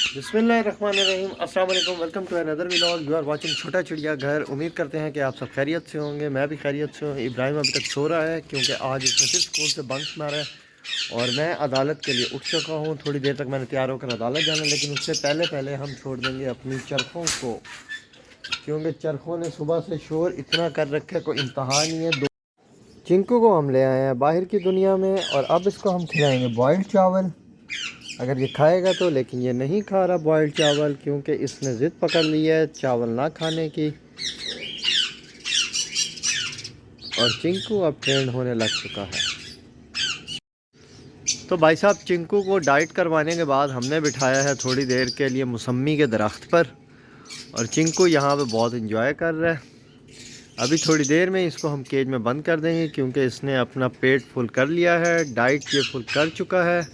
बिस्मिल्लाहिर्रहमानिर्रहीम, अस्सलाम वालेकुम, welcome to another vlog. You are watching छोटा चिड़िया घर। उम्मीद करते हैं कि आप सब खैरियत से होंगे। मैं भी खैरियत से हूँ। इब्राहिम अभी तक सो रहा है क्योंकि आज उसने फिर स्कूल से बंक मारा है और मैं अदालत के लिए उठ चुका हूँ। थोड़ी देर तक मैंने तैयार होकर अदालत जाना, लेकिन उससे पहले पहले हम छोड़ देंगे अपनी चरखों को, क्योंकि चरखों ने सुबह से शोर इतना कर रखा है, कोई इंतहा नहीं है। दो चिंकू को हम ले आए हैं बाहर की दुनिया में और अब इसको हम खिलाएँगे बॉयल्ड चावल, अगर ये खाएगा तो। लेकिन ये नहीं खा रहा बॉयल्ड चावल, क्योंकि इसने ज़िद पकड़ ली है चावल ना खाने की। और चिंकू अब ट्रेंड होने लग चुका है। तो भाई साहब, चिंकू को डाइट करवाने के बाद हमने बिठाया है थोड़ी देर के लिए मौसम्मी के दरख्त पर, और चिंकू यहाँ पे बहुत इंजॉय कर रहा है। अभी थोड़ी देर में इसको हम केज में बंद कर देंगे, क्योंकि इसने अपना पेट फुल कर लिया है, डाइट ये फुल कर चुका है।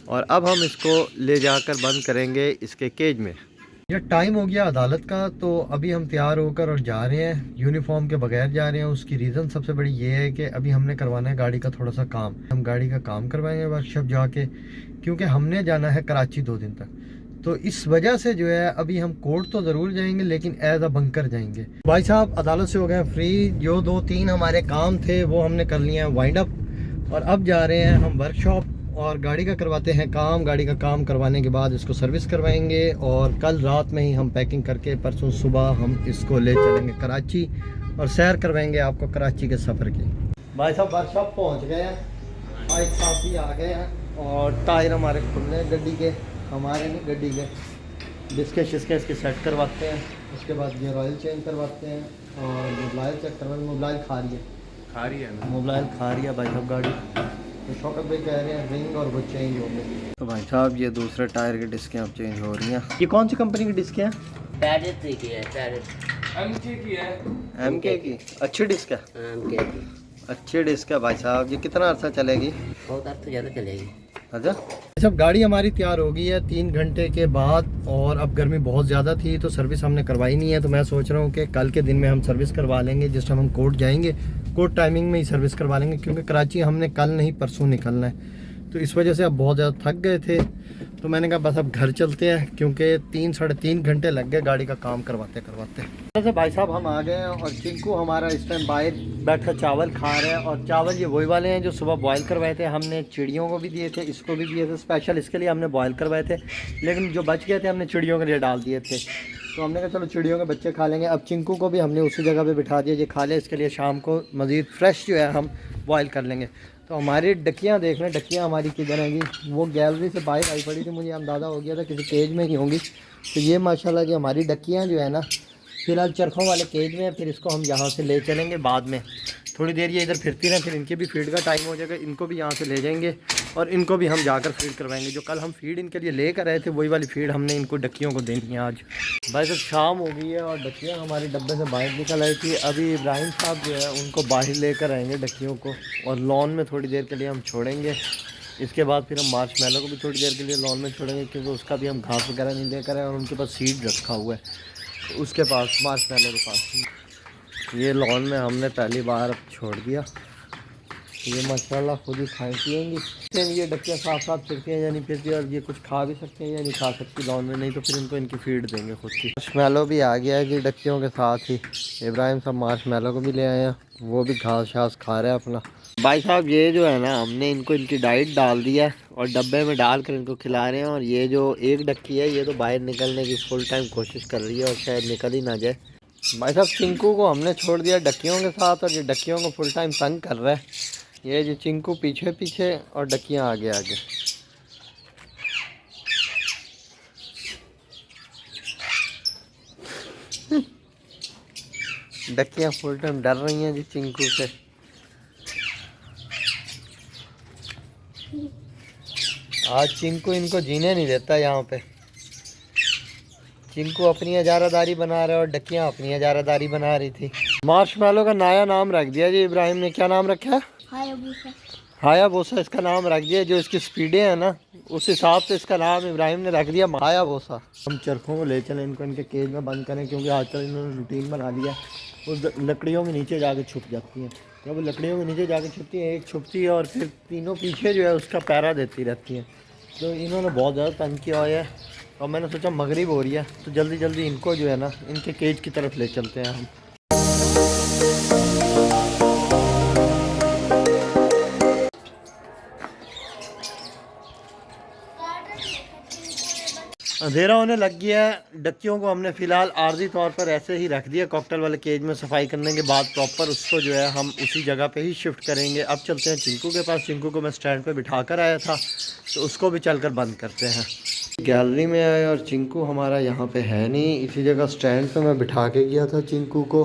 और अब हम इसको ले जाकर बंद करेंगे इसके केज में। ये टाइम हो गया अदालत का, तो अभी हम तैयार होकर और जा रहे हैं। यूनिफॉर्म के बगैर जा रहे हैं। उसकी रीज़न सबसे बड़ी ये है कि अभी हमने करवाना है गाड़ी का थोड़ा सा काम। हम गाड़ी का काम करवाएंगे वर्कशॉप जाके, क्योंकि हमने जाना है कराची 2 दिन तक। तो इस वजह से जो है अभी हम कोर्ट तो ज़रूर जाएंगे, लेकिन एज अ बंकर जाएंगे। भाई साहब अदालत से हो गए फ्री। जो 2-3 हमारे काम थे वो हमने कर लिए हैं वाइंड अप, और अब जा रहे हैं हम वर्कशॉप और गाड़ी का करवाते हैं काम। गाड़ी का काम करवाने के बाद इसको सर्विस करवाएंगे, और कल रात में ही हम पैकिंग करके परसों सुबह हम इसको ले चलेंगे कराची और सैर करवाएंगे आपको कराची के सफ़र की। भाई साहब वर्कशॉप पहुंच गए हैं, भाई साहब भी आ गए हैं, और टायर हमारे खुलने गड्डी के, हमारे नहीं गड्डी के। डिस्के शिस्के इसके सेट करवाते हैं, उसके बाद गियर ऑयल चेंज करवाते हैं, और मोबाइल चेक करवाएंगे। मोबाइल खा रही है ना, मोबाइल खा रही है भाई साहब गाड़ी। तो शौकत भाई कह रहे हैं रिंग और वो चेंज हो गए। तो भाई साहब ये दूसरे टायर की डिस्कें अब चेंज हो रही हैं। ये कौन सी कंपनी की डिस्कें हैं? पैरेट की है, पैरेट एमके की है। एमके की अच्छी डिस्क है। एमके की अच्छी डिस्क है भाई साहब। ये कितना अर्सा चलेगी? बहुत अर्थ ज़्यादा चलेगी। अच्छा सब गाड़ी हमारी तैयार हो गई है 3 घंटे के बाद, और अब गर्मी बहुत ज़्यादा थी तो सर्विस हमने करवाई नहीं है। तो मैं सोच रहा हूँ कि कल के दिन में हम सर्विस करवा लेंगे। जिस टाइम हम कोर्ट जाएंगे, कोर्ट टाइमिंग में ही सर्विस करवा लेंगे, क्योंकि कराची हमने कल नहीं परसों निकलना है। तो इस वजह से अब बहुत ज़्यादा थक गए थे, तो मैंने कहा बस अब घर चलते हैं, क्योंकि 3-3.5 घंटे लग गए गाड़ी का काम करवाते करवाते। वैसे भाई साहब हम आ गए हैं, और चिंकू हमारा इस टाइम बाहर बैठकर चावल खा रहा है। और चावल ये वही वाले हैं जो सुबह बॉयल करवाए थे हमने। चिड़ियों को भी दिए थे, इसको भी दिए थे, स्पेशल इसके लिए हमने बॉयल करवाए थे, लेकिन जो बच गए थे हमने चिड़ियों के लिए डाल दिए थे। तो हमने कहा चलो चिड़ियों के बच्चे खा लेंगे। अब चिंकू को भी हमने उसी जगह पे बिठा दिया, ये खा ले। इसके लिए शाम को मज़ीद फ्रेश जो है हम बॉयल कर लेंगे। तो हमारी डकियाँ देख लें, डकियाँ हमारी किधर हैं जी? वो गैलरी से बाहर आई पड़ी थी, मुझे अंदाज़ा हो गया था किसी केज में ही होंगी। तो ये माशाल्लाह जी हमारी डकियाँ जो है ना, फ़िलहाल चरखों वाले केज में। फिर इसको हम यहाँ से ले चलेंगे बाद में। थोड़ी देर ये इधर फिरती रहें, फिर इनकी भी फीड का टाइम हो जाएगा। इनको भी यहाँ से ले जाएंगे और इनको भी हम जाकर फीड करवाएंगे। जो कल हम फीड इनके लिए लेकर आए थे, वही वाली फीड हमने इनको डकियों को देनी है आज। भाई साहब शाम हो गई है और डकियाँ हमारे डब्बे से बाहर निकल आई थी। अभी इब्राहिम साहब जो है उनको बाहर लेकर आएंगे डकियों को, और लॉन में थोड़ी देर के लिए हम छोड़ेंगे। इसके बाद फिर हम मार्शमैलो को भी थोड़ी देर के लिए लॉन में छोड़ेंगे, क्योंकि उसका भी हम घास वगैरह नहीं लेकर आए, और उनके पास सीड रखा हुआ है उसके पास, मार्शमैलो के पास। ये लॉन में हमने पहली बार छोड़ दिया। ये माशाल्लाह खुद ही खाएँ पिएंगी। ये डकियाँ साथ साथ फिरती हैं या नहीं फिरती, और ये कुछ खा भी सकते हैं या नहीं खा सकती लॉन में, नहीं तो फिर इनको इनकी फीड देंगे खुद की। मार्शमैलो भी आ गया है जी डकियों के साथ ही। इब्राहिम साहब मार्शमैलो को भी ले आए हैं, वो भी घास शास खा रहे हैं अपना। भाई साहब ये जो है ना, हमने इनको इनकी डाइट डाल दिया है और डब्बे में डाल कर इनको खिला रहे हैं। और ये जो एक डक्की है, ये तो बाहर निकलने की फुल टाइम कोशिश कर रही है, और शायद निकल ही ना जाए। भाई साहब चिंकू को हमने छोड़ दिया डकियों के साथ, और ये डकियों को फुल टाइम तंग कर रहा है। ये जो चिंकू पीछे पीछे और डकियां आगे आगे। डकियां फुल टाइम डर रही हैं जी चिंकू से। आज चिंकू इनको जीने नहीं देता यहाँ पे। चिंकू अपनी हजारादारी बना रहा है और डकियां अपनी हजारादारी बना रही थी। मार्शमैलो का नया नाम रख दिया जी इब्राहिम ने। क्या नाम रखा है? हायाबूसा इसका नाम रख दिया। जो इसकी स्पीडें हैं ना, उस हिसाब से इसका नाम इब्राहिम ने रख दिया हायाबूसा। हम चरखों को ले चलें, इनको इनके केज में बंद करें, क्योंकि आजकल इन्होंने रूटीन बना लिया। उस लकड़ियों के नीचे जाके छुप जाती हैं। जब वो लकड़ियों के नीचे जाके छुपती हैं, एक छुपती है और फिर तीनों पीछे जो है उसका पैरा देती रहती हैं। तो इन्होंने बहुत ज़्यादा तंग किया हुआ है। और मैंने सोचा मगरिब हो रही है तो जल्दी जल्दी इनको जो है ना इनके केज की तरफ ले चलते हैं हम। अंधेरा होने लग गया है। डक्कियों को हमने फ़िलहाल आर्जी तौर पर ऐसे ही रख दिया कॉकटेल वाले केज में। सफाई करने के बाद प्रॉपर उसको जो है हम उसी जगह पे ही शिफ्ट करेंगे। अब चलते हैं चिंकू के पास। चिंकू को मैं स्टैंड पे बिठा कर आया था तो उसको भी चलकर बंद करते हैं। गैलरी में आए और चिंकू हमारा यहाँ पे है नहीं। इसी जगह स्टैंड पे मैं बिठा के गया था चिंकू को।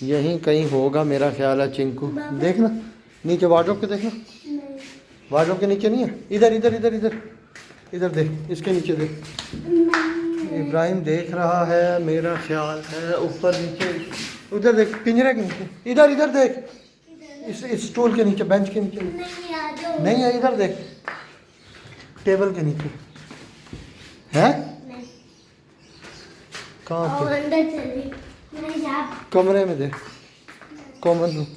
यहीं कहीं होगा मेरा ख्याल है चिंकू। देखना नीचे वार्डरोब के, देखना वार्डरोब के नीचे नहीं है। इधर इधर इधर इधर इधर देख, इसके नीचे देख। इब्राहिम देख रहा है मेरा ख्याल है ऊपर नीचे। उधर देख पिंजरे के नीचे। इधर इधर देख, इस स्टूल के नीचे, बेंच के नीचे नहीं है। इधर देख टेबल के नीचे है। कहाँ पे? कमरे में देख, कॉमन में।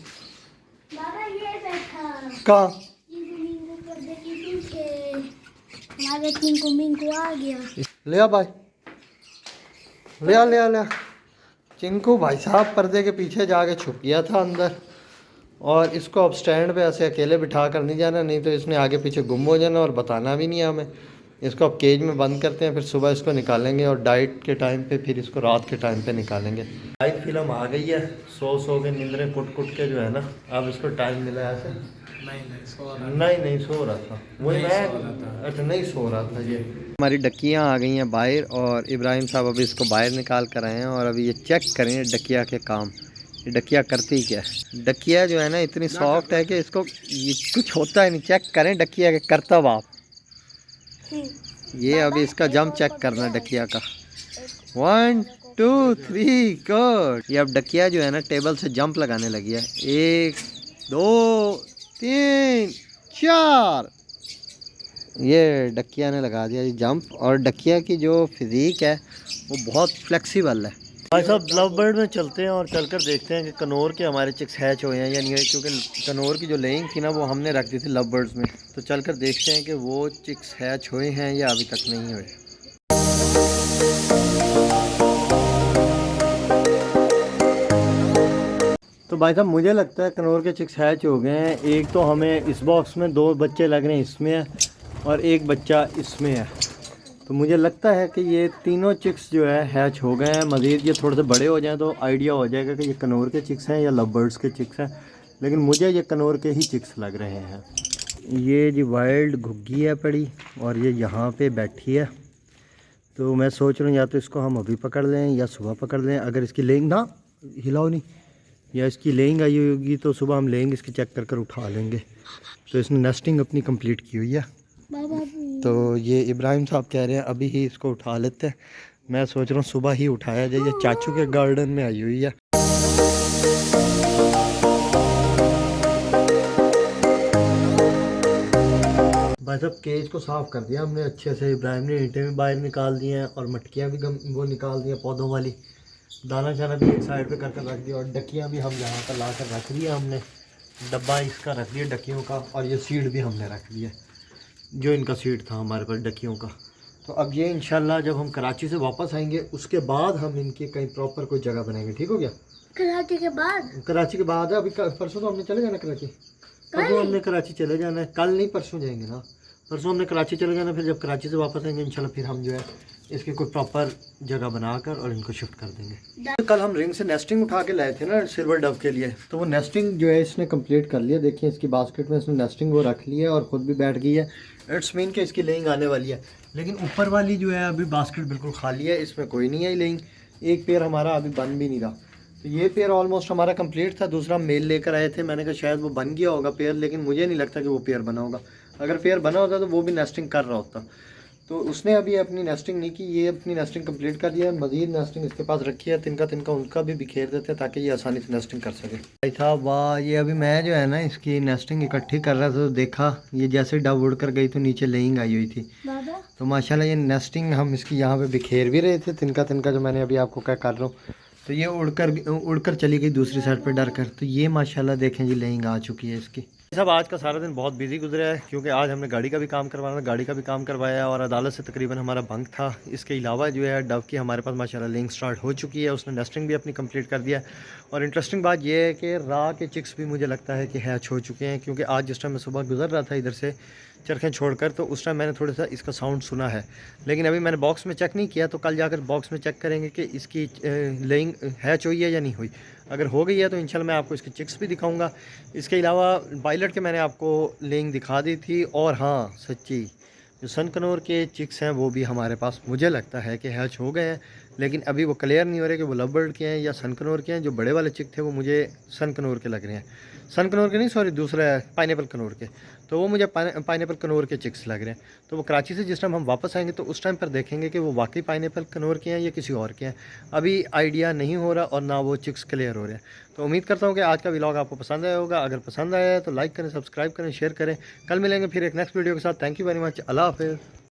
कहाँ? चिंकू आ गया। ले आ भाई, ले आ ले आ ले आ। चिंकू भाई साहब पर्दे के पीछे जाके छुप गया था अंदर। और इसको अब स्टैंड पे ऐसे अकेले बिठा कर नहीं जाना, नहीं तो इसने आगे पीछे गुम हो जाना और बताना भी नहीं है हमें। इसको अब केज में बंद करते हैं, फिर सुबह इसको निकालेंगे और डाइट के टाइम पे फिर इसको रात के टाइम पे निकालेंगे। डाइट फिल्म आ गई है। सो के नींदरें कुट के जो है ना, अब इसको टाइम मिला है ऐसे। नहीं सो रहा था वही मैं। अच्छा नहीं सो रहा था। ये हमारी डक्कियाँ आ गई हैं बाहर और इब्राहिम साहब अभी इसको बाहर निकाल कर आए हैं। और अभी ये चेक करें डक्किया के काम। ये डक्किया करती क्या है। डक्किया जो है ना इतनी सॉफ्ट है कि इसको ये कुछ होता है नहीं। चेक करें डक्किया के करतब आप। ये अभी इसका जंप चेक करना डक्किया का। 1 2 3 गुड। ये अब डक्किया जो है ना टेबल से जंप लगाने लगी है। 1 2 3 4। ये डक्किया ने लगा दिया ये जंप। और डक्किया की जो फिज़ीक है वो बहुत फ्लेक्सिबल है। भाई साहब लव बर्ड में चलते हैं और चलकर देखते हैं कि कनौर के हमारे चिक्स हैच हुए हैं या नहीं हुए। क्योंकि कनौर की जो लेइंग थी ना वो हमने रख दी थी लव बर्ड्स में। तो चलकर देखते हैं कि वो चिक्स हैच हुए हैं या अभी तक नहीं हुए। तो भाई साहब मुझे लगता है कनौर के चिक्स हैच हो गए हैं। एक तो हमें इस बॉक्स में 2 बच्चे लग रहे हैं, इसमें है और एक बच्चा इसमें है। तो मुझे लगता है कि ये तीनों चिक्स जो है हैच हो गए हैं। मज़ीद ये थोड़े से बड़े हो जाएं तो आइडिया हो जाएगा कि ये कनौर के चिक्स हैं या लव बर्ड्स के चिक्स हैं। लेकिन मुझे ये कनौर के ही चिक्स लग रहे हैं। ये जी वाइल्ड घुग्गी है पड़ी और ये यहाँ पे बैठी है। तो मैं सोच रहा हूँ या तो इसको हम अभी पकड़ लें या सुबह पकड़ लें। अगर इसकी लेंग ना हिलाओ नहीं, या इसकी लेंग आई होगी तो सुबह हम लेंग इसकी चेक कर उठा लेंगे। तो इसने नेस्टिंग अपनी कंप्लीट की हुई है। तो ये इब्राहिम साहब कह रहे हैं अभी ही इसको उठा लेते हैं। मैं सोच रहा हूँ सुबह ही उठाया जाए। ये चाचू के गार्डन में आई हुई है। भाई साहब केज को साफ़ कर दिया हमने अच्छे से। इब्राहिम ने ईंटें भी बाहर निकाल दी हैं और मटकियाँ भी वो निकाल दी हैं पौधों वाली। दाना शाना भी एक साइड पे करके रख दिया और डक्कियाँ भी हम यहाँ पर ला कर रख दिया हमने। डब्बा इसका रख दिया डक्कियों का और ये सीड भी हमने रख दिया जो इनका सीड था हमारे पास डक्कियों का। तो अब ये इंशाल्लाह जब हम कराची से वापस आएंगे उसके बाद हम इनकी कहीं प्रॉपर कोई जगह बनाएंगे। ठीक हो गया? कराची के बाद है। अभी परसों तो हमने चले जाना कराची। परसों हमने कराची चले जाना है। कल नहीं परसों जाएंगे ना। परसों हमने कराची चले जाना। फिर जब कराची से वापस आएंगे इंशाल्लाह फिर हम जो है इसकी कोई प्रॉपर जगह बनाकर और इनको शिफ्ट कर देंगे। तो कल हम रिंग से नेस्टिंग उठा के लाए थे ना सिल्वर डव के लिए। तो वो नेस्टिंग जो है इसने कंप्लीट कर लिया। देखिए इसकी बास्केट में इसने नेस्टिंग वो रख ली है और ख़ुद भी बैठ गई है। इट्स मीन के इसकी लेइंग आने वाली है। लेकिन ऊपर वाली जो है अभी बास्केट बिल्कुल खाली है, इसमें कोई नहीं है लेइंग। एक पेयर हमारा अभी बन भी नहीं रहा। तो ये पेयर ऑलमोस्ट हमारा कंप्लीट था। दूसरा मेल लेकर आए थे, मैंने कहा शायद वो बन गया होगा पेयर, लेकिन मुझे नहीं लगता कि वो पेयर बना होगा। अगर पेयर बना होता तो वो भी नेस्टिंग कर रहा होता। तो उसने अभी अपनी नेस्टिंग नहीं की, ये अपनी नेस्टिंग कंप्लीट कर दिया है। मज़ीद नेस्टिंग इसके पास रखी है, तिनका उनका भी बिखेर देते हैं ताकि ये आसानी से नेस्टिंग कर सके। भाई साहब वाह, ये अभी मैं जो है ना इसकी नेस्टिंग इकट्ठी कर रहा था तो देखा ये जैसे डब उड़ कर गई तो नीचे लेइंग आई हुई थी। तो माशाल्लाह ये नेस्टिंग हम इसकी यहाँ पे बिखेर भी रहे थे तिनका जो मैंने अभी आपको क्या कर रहा हूँ। तो ये उड़कर चली गई दूसरी साइड पर डर कर। तो ये माशाल्लाह देखें जी लेइंग आ चुकी है इसकी। सब आज का सारा दिन बहुत बिजी गुजरा है क्योंकि आज हमने गाड़ी का भी काम करवाना, गाड़ी का भी काम करवाया और अदालत से तकरीबन हमारा बंक था। इसके अलावा जो है डव की हमारे पास माशाल्लाह लिंक स्टार्ट हो चुकी है, उसने नेस्टिंग भी अपनी कंप्लीट कर दिया। और इंटरेस्टिंग बात यह है कि रा के चिक्स भी मुझे लगता है कि हैच हो चुके हैं, क्योंकि आज जिस टाइम मैं सुबह गुजर रहा था इधर से चरखें छोड़कर, तो उस टाइम मैंने थोड़ा सा इसका साउंड सुना है, लेकिन अभी मैंने बॉक्स में चेक नहीं किया। तो कल जाकर बॉक्स में चेक करेंगे कि इसकी लेइंग हैच हुई है या नहीं हुई। अगर हो गई है तो इंशाल्लाह मैं आपको इसके चिक्स भी दिखाऊंगा। इसके अलावा पायलट के मैंने आपको लेइंग दिखा दी थी। और हाँ सच्ची जो सन कनौर के चिक्स हैं वो भी हमारे पास मुझे लगता है कि हैच हो गए हैं, लेकिन अभी वो क्लियर नहीं हो रहे कि वो लवबर्ड के हैं या सन कनौर के हैं। जो बड़े वाले चिक थे वो मुझे सन कनौर के लग रहे हैं, सन कनौर के नहीं सॉरी दूसरा पाइनएप्पल कनौर के, तो वो मुझे पाइनएप्पल कनौर के चिक्स लग रहे हैं। तो वो कराची से जिस टाइम हम वापस आएंगे तो उस टाइम पर देखेंगे कि वो वाकई पाइनएप्पल कनौर के हैं या किसी और के हैं। अभी आइडिया नहीं हो रहा और ना वो चिक्स क्लियर हो रहे हैं। तो उम्मीद करता हूँ कि आज का व्लॉग आपको पसंद आया होगा। अगर पसंद आया है तो लाइक करें, सब्सक्राइब करें, शेयर करें। कल मिलेंगे फिर एक नेक्स्ट वीडियो के साथ। Thank you very much. अल्लाह हाफिज़।